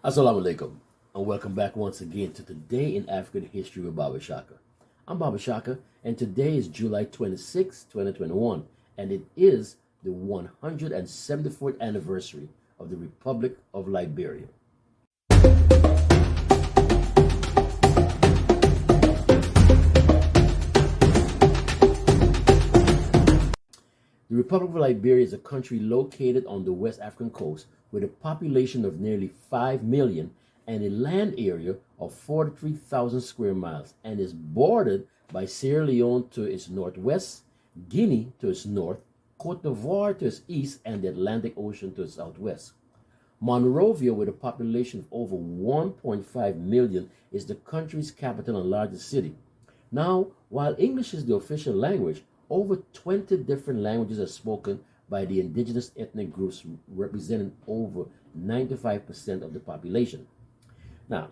Assalamu alaikum, and welcome back once again to Today in African History with Baba Shaka. I'm Baba Shaka, and today is July 26, 2021, and it is the 174th anniversary of the Republic of Liberia. The Republic of Liberia is a country located on the West African coast with a population of nearly 5 million and a land area of 43,000 square miles, and is bordered by Sierra Leone to its northwest, Guinea to its north, Cote d'Ivoire to its east, and the Atlantic Ocean to its southwest. Monrovia, with a population of over 1.5 million, is the country's capital and largest city. Now, while English is the official language, over 20 different languages are spoken by the indigenous ethnic groups representing over 95% of the population. Now,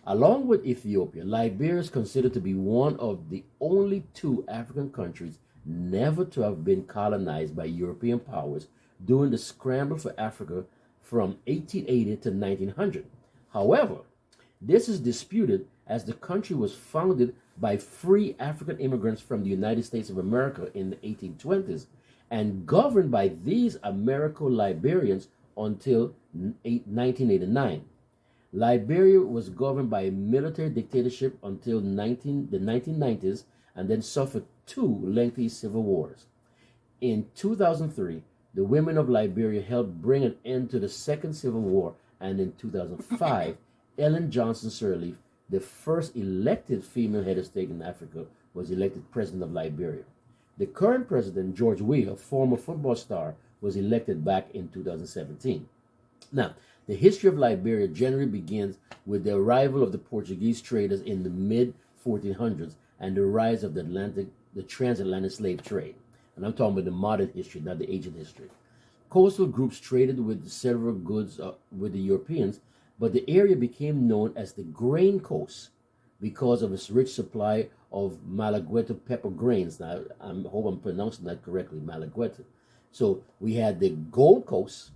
along with Ethiopia, Liberia is considered to be one of the only two African countries never to have been colonized by European powers during the scramble for Africa from 1880 to 1900. However, this is disputed as the country was founded by free African immigrants from the United States of America in the 1820s and governed by these Americo-Liberians until 1989. Liberia was governed by a military dictatorship until the 1990s and then suffered two lengthy civil wars. In 2003, the women of Liberia helped bring an end to the Second Civil War, and in 2005, Ellen Johnson Sirleaf, the first elected female head of state in Africa, was elected president of Liberia. The current president, George Weah, a former football star, was elected back in 2017. Now, the history of Liberia generally begins with the arrival of the Portuguese traders in the mid-1400s and the rise of the transatlantic slave trade. And I'm talking about the modern history, not the ancient history. Coastal groups traded with several goods with the Europeans, but the area became known as the Grain Coast because of its rich supply of Malagueta pepper grains. Now, I hope I'm pronouncing that correctly, Malagueta. So we had the Gold Coast,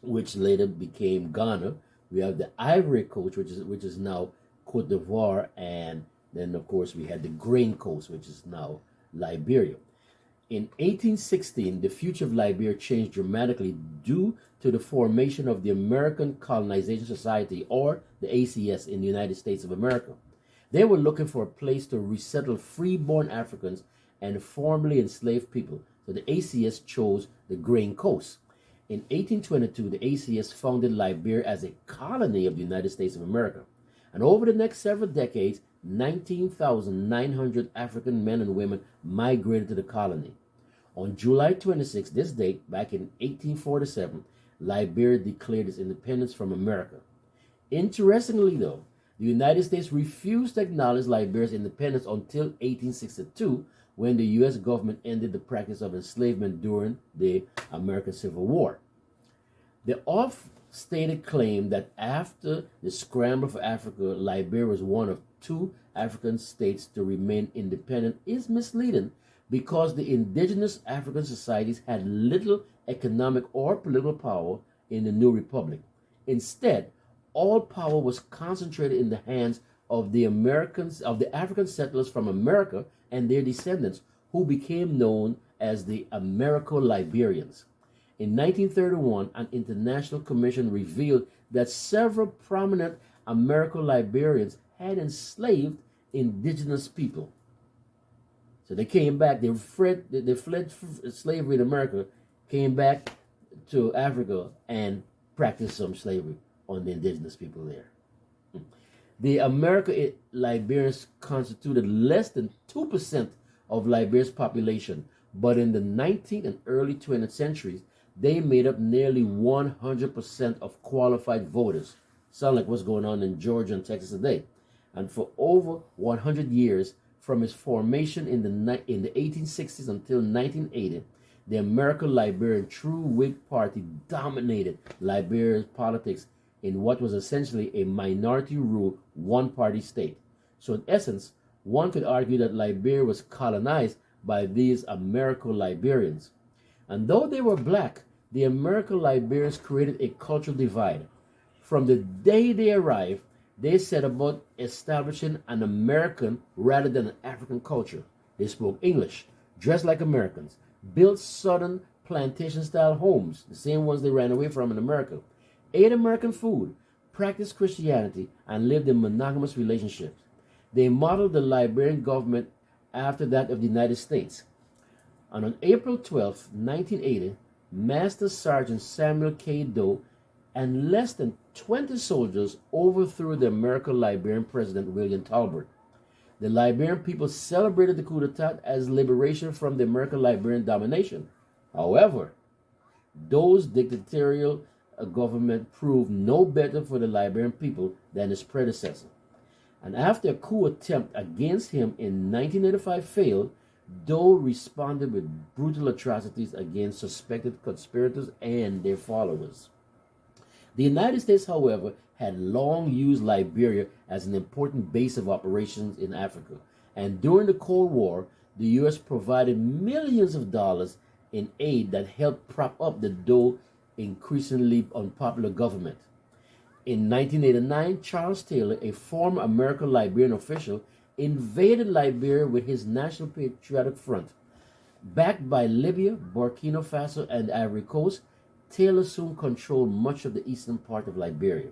which later became Ghana. We have the Ivory Coast, which is now Cote d'Ivoire, and then of course we had the Grain Coast, which is now Liberia. In 1816, the future of Liberia changed dramatically due to the formation of the American Colonization Society, or the ACS, in the United States of America. They were looking for a place to resettle freeborn Africans and formerly enslaved people, so the ACS chose the Grain Coast. In 1822, the ACS founded Liberia as a colony of the United States of America. And over the next several decades, 19,900 African men and women migrated to the colony. On July 26, this date, back in 1847, Liberia declared its independence from America. Interestingly, though, the United States refused to acknowledge Liberia's independence until 1862, when the U.S. government ended the practice of enslavement during the American Civil War. The oft-stated claim that after the scramble for Africa, Liberia was one of two African states to remain independent is misleading, because the indigenous African societies had little economic or political power in the new republic. Instead, all power was concentrated in the hands of the African settlers from America and their descendants, who became known as the Americo-Liberians. In 1931, an international commission revealed that several prominent Americo-Liberians had enslaved indigenous people. So they came back, they fled slavery in America, came back to Africa and practiced some slavery on the indigenous people there. The Americo-Liberians constituted less than 2% of Liberia's population, but in the 19th and early 20th centuries, they made up nearly 100% of qualified voters. Sound like what's going on in Georgia and Texas today. And for over 100 years, from its formation in the 1860s until 1980, the Americo-Liberian True Whig Party dominated Liberia's politics in what was essentially a minority-ruled one-party state. So in essence, one could argue that Liberia was colonized by these Americo-Liberians. And though they were black, the Americo-Liberians created a cultural divide. From the day they arrived, they set about establishing an American rather than an African culture. They spoke English, dressed like Americans, built southern plantation-style homes, the same ones they ran away from in America, ate American food, practiced Christianity, and lived in monogamous relationships. They modeled the Liberian government after that of the United States. And on April 12, 1980, Master Sergeant Samuel K. Doe and less than 20 soldiers overthrew the American Liberian President William Talbot. The Liberian people celebrated the coup d'etat as liberation from the American Liberian domination. However, Doe's dictatorial government proved no better for the Liberian people than his predecessor. And after a coup attempt against him in 1985 failed, Doe responded with brutal atrocities against suspected conspirators and their followers. The United States, however, had long used Liberia as an important base of operations in Africa, and during the Cold War, the U.S. provided millions of dollars in aid that helped prop up the Doe increasingly unpopular government. In 1989, Charles Taylor, a former American Liberian official, invaded Liberia with his National Patriotic Front. Backed by Libya, Burkina Faso, and Ivory Coast, Taylor soon controlled much of the eastern part of Liberia.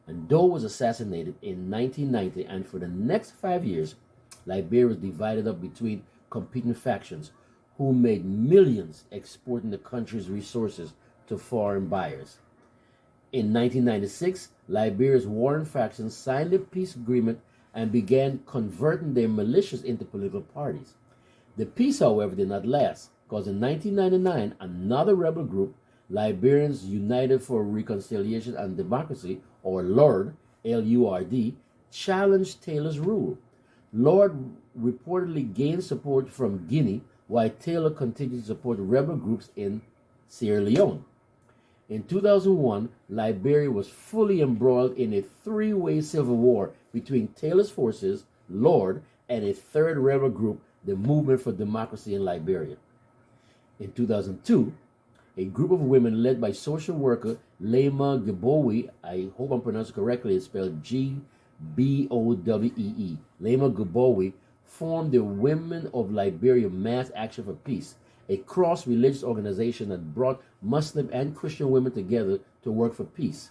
And Doe was assassinated in 1990, and for the next 5 years, Liberia was divided up between competing factions who made millions exporting the country's resources to foreign buyers. In 1996, Liberia's warring factions signed a peace agreement and began converting their militias into political parties. The peace, however, did not last, because in 1999, another rebel group, Liberians United for Reconciliation and Democracy, or LURD, L-U-R-D, challenged Taylor's rule. LURD reportedly gained support from Guinea, while Taylor continued to support rebel groups in Sierra Leone. In 2001, Liberia was fully embroiled in a three-way civil war between Taylor's forces, LURD, and a third rebel group, the Movement for Democracy in Liberia. In 2002, a group of women led by social worker Lema Gbowee, I hope I'm pronouncing it correctly, it's spelled Gbowee, Lema Gbowee, formed the Women of Liberia Mass Action for Peace, a cross-religious organization that brought Muslim and Christian women together to work for peace.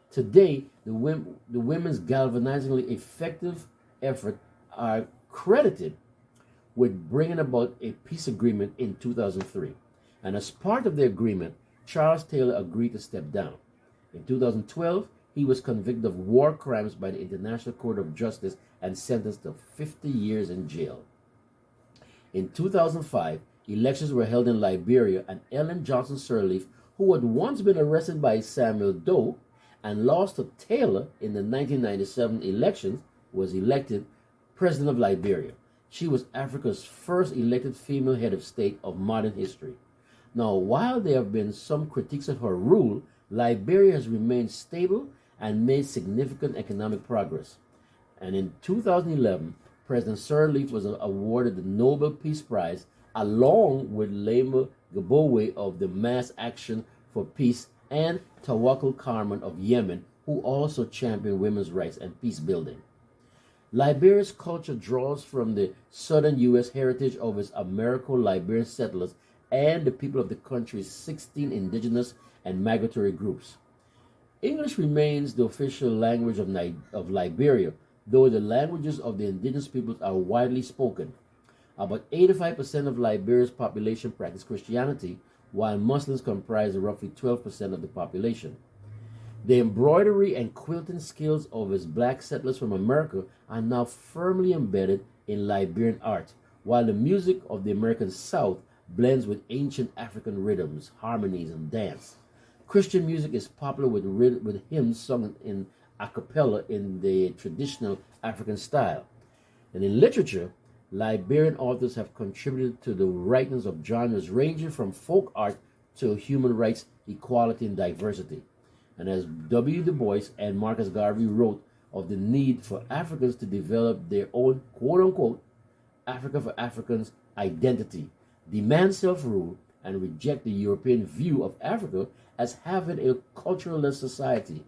Today, the women's galvanizingly effective effort are credited with bringing about a peace agreement in 2003. And as part of the agreement, Charles Taylor agreed to step down. In 2012, he was convicted of war crimes by the International Court of Justice and sentenced to 50 years in jail. In 2005, elections were held in Liberia, and Ellen Johnson Sirleaf, who had once been arrested by Samuel Doe and lost to Taylor in the 1997 elections, was elected president of Liberia. She was Africa's first elected female head of state of modern history. Now, while there have been some critiques of her rule, Liberia has remained stable and made significant economic progress. And in 2011, President Sirleaf was awarded the Nobel Peace Prize along with Lema Gbowee of the Mass Action for Peace and Tawakkul Karman of Yemen, who also championed women's rights and peace building. Liberia's culture draws from the southern U.S. heritage of its Americo-Liberian settlers and the people of the country's 16 indigenous and migratory groups. English remains the official language of Liberia, though the languages of the indigenous peoples are widely spoken. About 85% of Liberia's population practice Christianity, while Muslims comprise roughly 12% of the population. The embroidery and quilting skills of its black settlers from America are now firmly embedded in Liberian art, while the music of the American South blends with ancient African rhythms, harmonies, and dance. Christian music is popular with hymns sung in a cappella in the traditional African style. And in literature, Liberian authors have contributed to the writings of genres ranging from folk art to human rights, equality, and diversity. And as W. Du Bois and Marcus Garvey wrote of the need for Africans to develop their own quote-unquote Africa for Africans identity, demand self-rule, and reject the European view of Africa as having a culturalist society.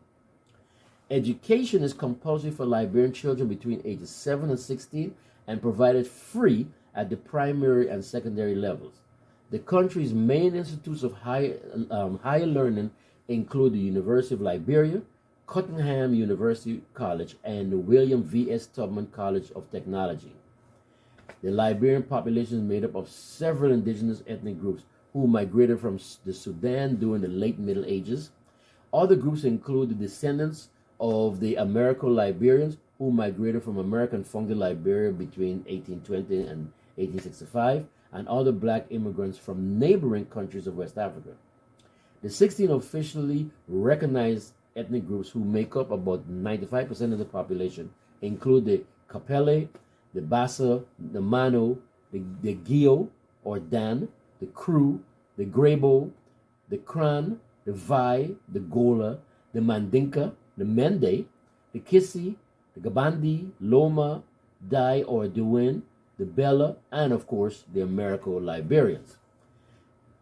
Education is compulsory for Liberian children between ages 7 and 16 and provided free at the primary and secondary levels. The country's main institutes of higher learning include the University of Liberia, Cottenham University College, and the William V.S. Tubman College of Technology. The Liberian population is made up of several indigenous ethnic groups who migrated from the Sudan during the late Middle Ages. Other groups include the descendants of the Americo-Liberians who migrated from American founded Liberia between 1820 and 1865, and other black immigrants from neighboring countries of West Africa. The 16 officially recognized ethnic groups who make up about 95% of the population include the Kapele, the Bassa, the Mano, the Gio or Dan, the Kru, the Grebo, the Kran, the Vai, the Gola, the Mandinka, the Mende, the Kissi, the Gabandi, Loma, Dai or Duin, the Bella, and of course the Americo-Liberians.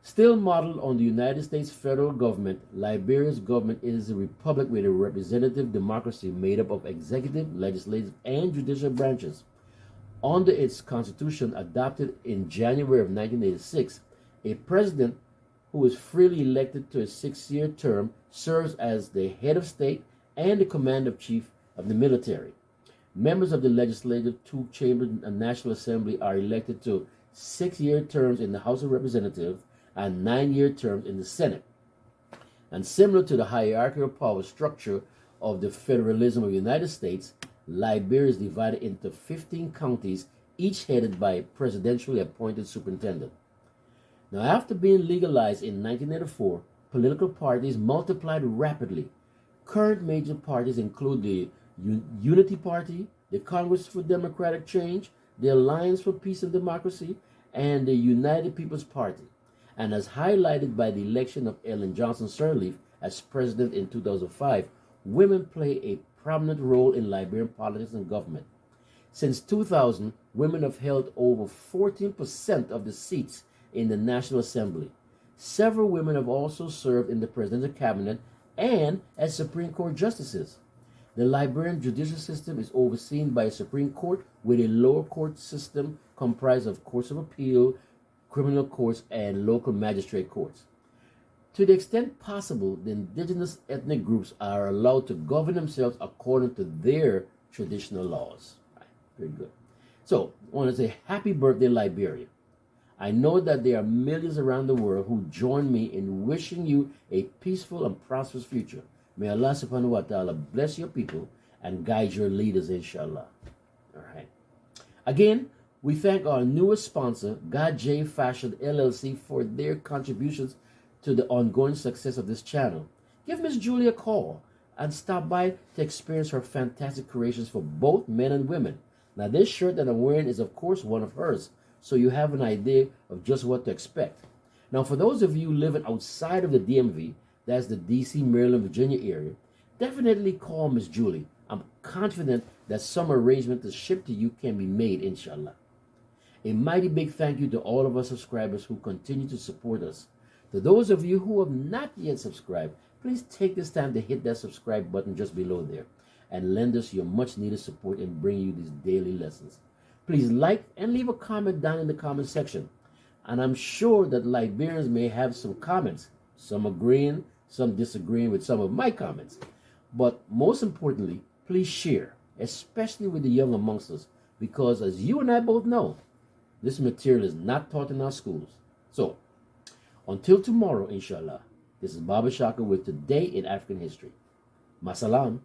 Still modeled on the United States federal government, Liberia's government is a republic with a representative democracy made up of executive, legislative, and judicial branches. Under its constitution adopted in January of 1986, a president who is freely elected to a 6-year term serves as the head of state and the commander-in-chief of the military. Members of the legislative, two chambers and National Assembly are elected to 6-year terms in the House of Representatives and 9-year terms in the Senate. And similar to the hierarchical power structure of the federalism of the United States, Liberia is divided into 15 counties, each headed by a presidentially appointed superintendent. Now, after being legalized in 1984, political parties multiplied rapidly. Current major parties include the Unity Party, the Congress for Democratic Change, the Alliance for Peace and Democracy, and the United People's Party. And as highlighted by the election of Ellen Johnson Sirleaf as president in 2005, women play a prominent role in Liberian politics and government. Since 2000, women have held over 14% of the seats in the National Assembly. Several women have also served in the presidential cabinet and as Supreme Court justices. The Liberian judicial system is overseen by a Supreme Court with a lower court system comprised of courts of appeal, criminal courts, and local magistrate courts. To the extent possible, the indigenous ethnic groups are allowed to govern themselves according to their traditional laws. Right. Very good. So, I want to say happy birthday, Liberia. I know that there are millions around the world who join me in wishing you a peaceful and prosperous future. May Allah subhanahu wa ta'ala bless your people and guide your leaders, inshallah. All right. Again, we thank our newest sponsor, GA.J.Fashion LLC, for their contributions to the ongoing success of this channel. Give Miss Julie a call and stop by to experience her fantastic creations for both men and women. Now, this shirt that I'm wearing is, of course, one of hers, so you have an idea of just what to expect. Now, for those of you living outside of the DMV, that's the DC, Maryland, Virginia area, definitely call Miss Julie. I'm confident that some arrangement to ship to you can be made, inshallah. A mighty big thank you to all of our subscribers who continue to support us. To those of you who have not yet subscribed, please take this time to hit that subscribe button just below there and lend us your much needed support in bringing you these daily lessons. Please like and leave a comment down in the comment section. And I'm sure that Liberians may have some comments, some agreeing, some disagreeing with some of my comments. But most importantly, please share, especially with the young amongst us, because as you and I both know, this material is not taught in our schools. So, until tomorrow, inshallah, this is Baba Shaka with Today in African History. Masalam.